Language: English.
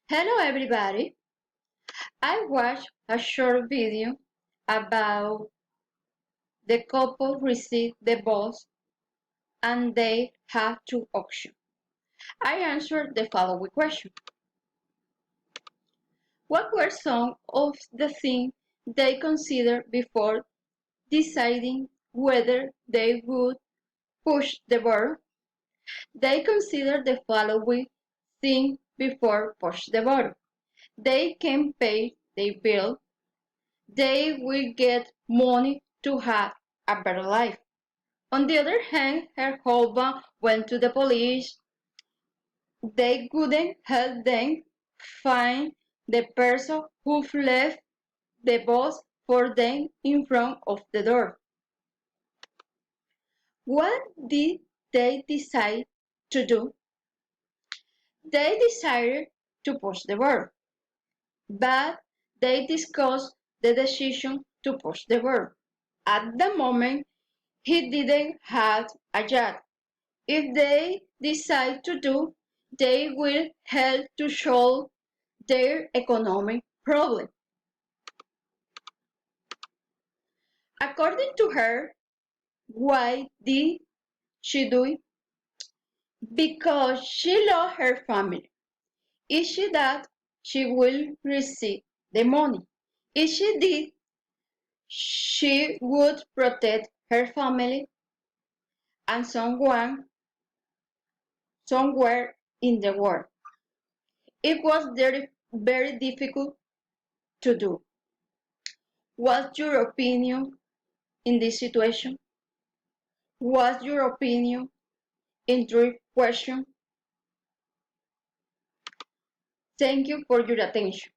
Hello everybody! I watched a short video about the couple received the boss and they had two options. I answered the following question. What were some of the things they considered before deciding whether they would push the button? They considered the following things before push the button. They can pay their bill. They will get money to have a better life. On the other hand, her husband went to the police. They couldn't help them find the person who left the box for them in front of the door. What did they decide to do? They decided to push the button, but they discussed the decision to push the button. At the moment, he didn't have a job. If they decide to do, they will help to solve their economic problem. According to her, why did she do it? Because she loves her family. If she does, she will receive the money. If she did, she would protect her family and someone somewhere in the world. It was very difficult to do. What's your opinion in this situation? What's your opinion in three questions? Thank you for your attention.